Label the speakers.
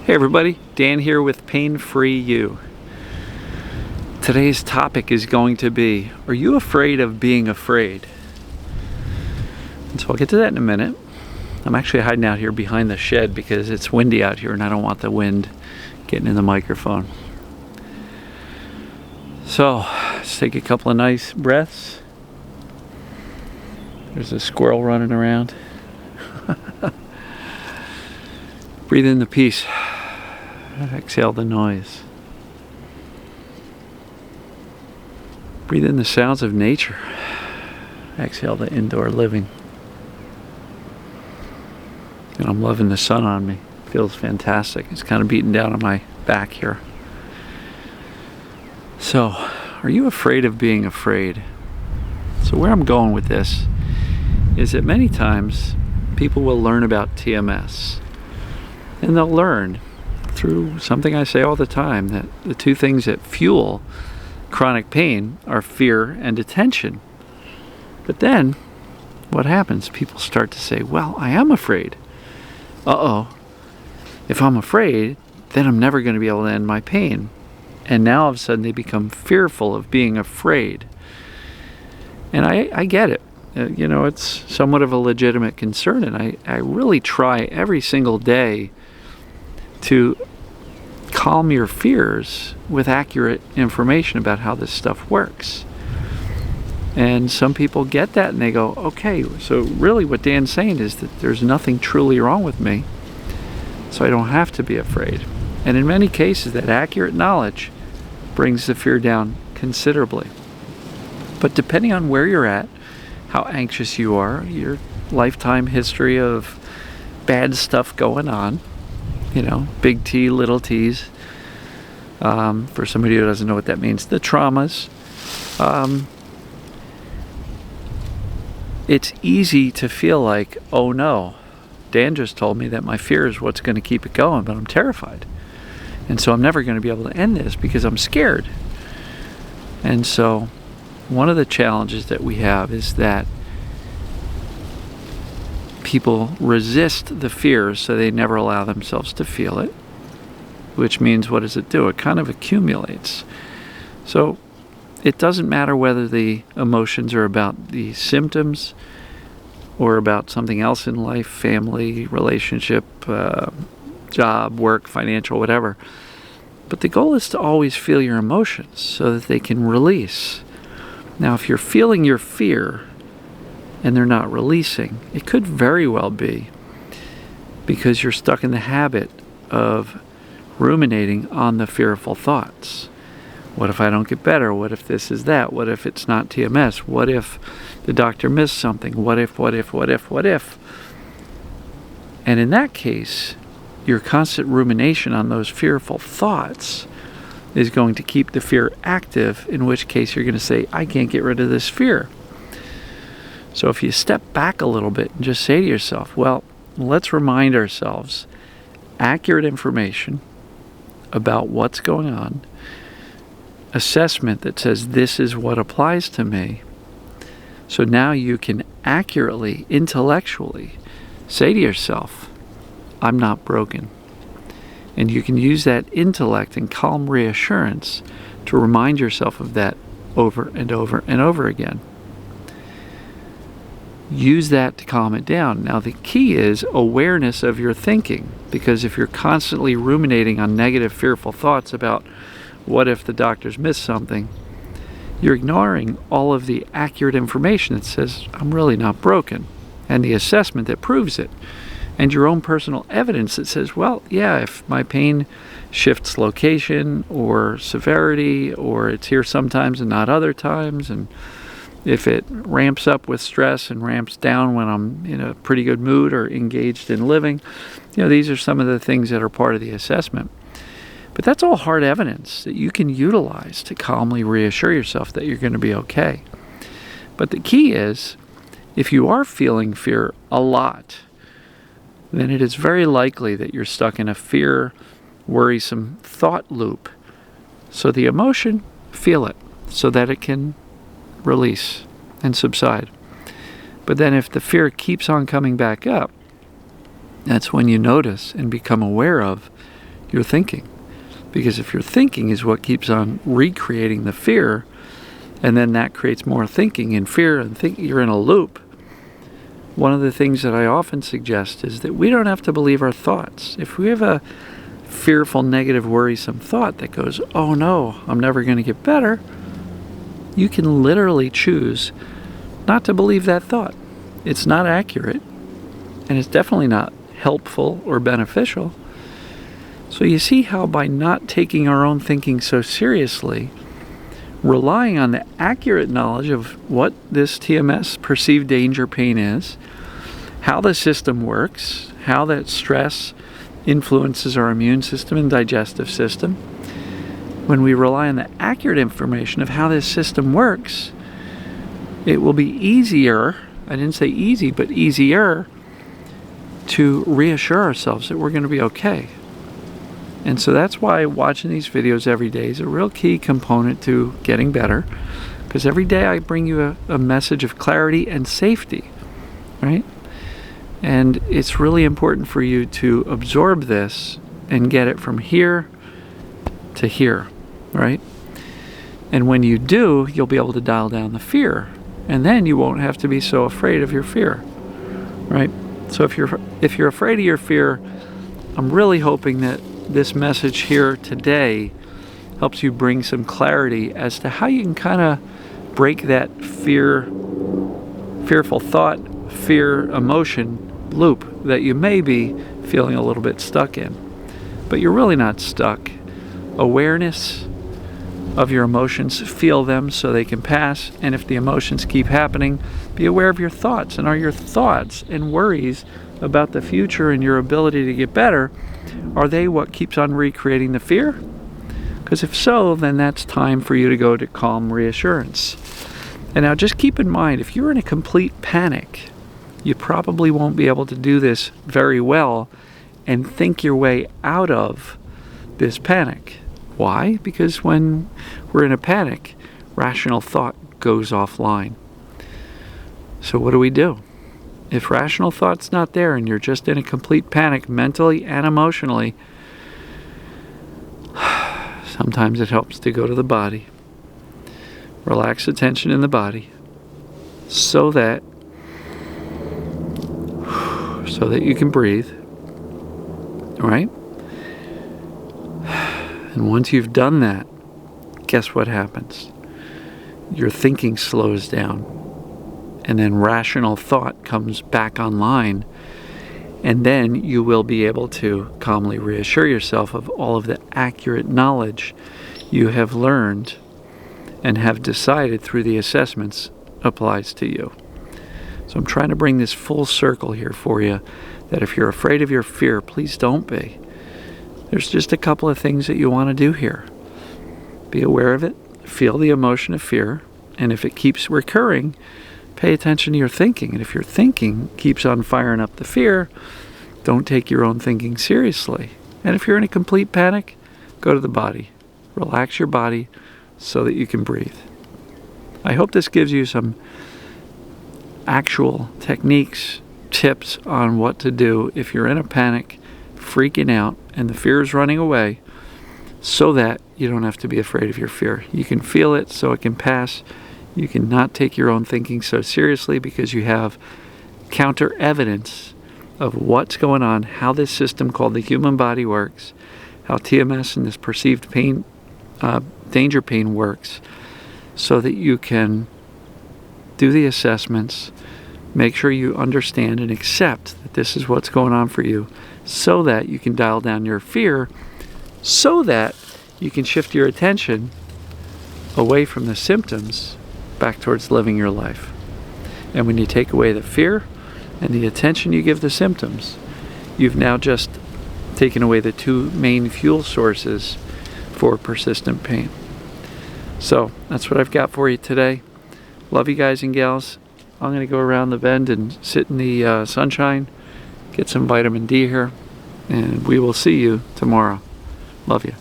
Speaker 1: Hey everybody, Dan here with Pain Free You. Today's topic is going to be, are you afraid of being afraid? And so I'll get to that in a minute. I'm actually hiding out here behind the shed because it's windy out here and I don't want the wind getting in the microphone. So, let's take a couple of nice breaths. There's a squirrel running around. Breathe in the peace. Exhale the noise. Breathe in the sounds of nature. Exhale the indoor living. And I'm loving the sun on me. Feels fantastic. It's kind of beating down on my back here. So, are you afraid of being afraid? So where I'm going with this is that many times people will learn about TMS. And they'll learn through something I say all the time, that the two things that fuel chronic pain are fear and detention. But then, what happens? People start to say, well, I am afraid. Uh-oh. If I'm afraid, then I'm never going to be able to end my pain. And now all of a sudden they become fearful of being afraid. And I get it. It's somewhat of a legitimate concern, and I really try every single day to calm your fears with accurate information about how this stuff works. And some people get that and they go, okay, so really what Dan's saying is that there's nothing truly wrong with me, so I don't have to be afraid. And in many cases, that accurate knowledge brings the fear down considerably. But depending on where you're at, how anxious you are, your lifetime history of bad stuff going on, big T, little t's, for somebody who doesn't know what that means, the traumas, it's easy to feel like, oh no, Dan just told me that my fear is what's going to keep it going, but I'm terrified. And so I'm never going to be able to end this because I'm scared. And so one of the challenges that we have is that people resist the fears, so they never allow themselves to feel it, which means, what does it do? It kind of accumulates. So it doesn't matter whether the emotions are about the symptoms or about something else in life, family, relationship, job, work, financial, whatever. But the goal is to always feel your emotions so that they can release. Now, if you're feeling your fear and they're not releasing, it could very well be because you're stuck in the habit of ruminating on the fearful thoughts. What if I don't get better? What if this is that? What if it's not TMS? What if the doctor missed something? What if? And in that case, your constant rumination on those fearful thoughts is going to keep the fear active, in which case you're going to say, I can't get rid of this fear. So if you step back a little bit and just say to yourself, well, let's remind ourselves accurate information about what's going on, assessment that says this is what applies to me. So now you can accurately, intellectually say to yourself, I'm not broken. And you can use that intellect and calm reassurance to remind yourself of that over and over and over again. Use that to calm it down. Now the key is awareness of your thinking, because if you're constantly ruminating on negative, fearful thoughts about what if the doctors missed something, you're ignoring all of the accurate information that says, I'm really not broken, and the assessment that proves it, and your own personal evidence that says, well, yeah, if my pain shifts location or severity, or it's here sometimes and not other times, and if it ramps up with stress and ramps down when I'm in a pretty good mood or engaged in living, these are some of the things that are part of the assessment. But that's all hard evidence that you can utilize to calmly reassure yourself that you're going to be okay. But the key is, if you are feeling fear a lot, then it is very likely that you're stuck in a fear, worrisome thought loop. So the emotion, feel it so that it can release and subside. But then if the fear keeps on coming back up, that's when you notice and become aware of your thinking. Because if your thinking is what keeps on recreating the fear, and then that creates more thinking and fear, and you're in a loop. One of the things that I often suggest is that we don't have to believe our thoughts. If we have a fearful, negative, worrisome thought that goes, oh no, I'm never going to get better, you can literally choose not to believe that thought. It's not accurate, and it's definitely not helpful or beneficial. So you see how by not taking our own thinking so seriously, relying on the accurate knowledge of what this TMS, perceived danger pain, is, how the system works, how that stress influences our immune system and digestive system, when we rely on the accurate information of how this system works, it will be easier, I didn't say easy, but easier, to reassure ourselves that we're going to be okay. And so that's why watching these videos every day is a real key component to getting better, because every day I bring you a message of clarity and safety, right? And it's really important for you to absorb this and get it from here to here, right? And when you do, you'll be able to dial down the fear, and then you won't have to be so afraid of your fear, right? So if you're afraid of your fear, I'm really hoping that this message here today helps you bring some clarity as to how you can kind of break that fearful thought, fear emotion loop that you may be feeling a little bit stuck in. But you're really not stuck. Awareness of your emotions, feel them so they can pass, and if the emotions keep happening, be aware of your thoughts. And are your thoughts and worries about the future and your ability to get better, are they what keeps on recreating the fear? Because if so, then that's time for you to go to calm reassurance. And now just keep in mind, if you're in a complete panic, you probably won't be able to do this very well and think your way out of this panic. Why? Because when we're in a panic, rational thought goes offline. So what do? If rational thought's not there and you're just in a complete panic mentally and emotionally, sometimes it helps to go to the body. Relax the tension in the body so that you can breathe. All right? And once you've done that, guess what happens? Your thinking slows down. And then rational thought comes back online, and then you will be able to calmly reassure yourself of all of the accurate knowledge you have learned and have decided through the assessments applies to you. So I'm trying to bring this full circle here for you, that if you're afraid of your fear, please don't be. There's just a couple of things that you want to do here. Be aware of it, feel the emotion of fear, and if it keeps recurring, pay attention to your thinking. And if your thinking keeps on firing up the fear, don't take your own thinking seriously. And if you're in a complete panic, go to the body. Relax your body so that you can breathe. I hope this gives you some actual techniques, tips on what to do if you're in a panic, freaking out, and the fear is running away, so that you don't have to be afraid of your fear. You can feel it so it can pass. You cannot take your own thinking so seriously because you have counter evidence of what's going on, how this system called the human body works, how TMS and this perceived pain, danger pain works, so that you can do the assessments, make sure you understand and accept that this is what's going on for you, so that you can dial down your fear, so that you can shift your attention away from the symptoms back towards living your life. And when you take away the fear and the attention you give the symptoms, you've now just taken away the two main fuel sources for persistent pain. So that's what I've got for you today. Love you guys and gals. I'm going to go around the bend and sit in the sunshine, get some vitamin D here, and we will see you tomorrow. Love you.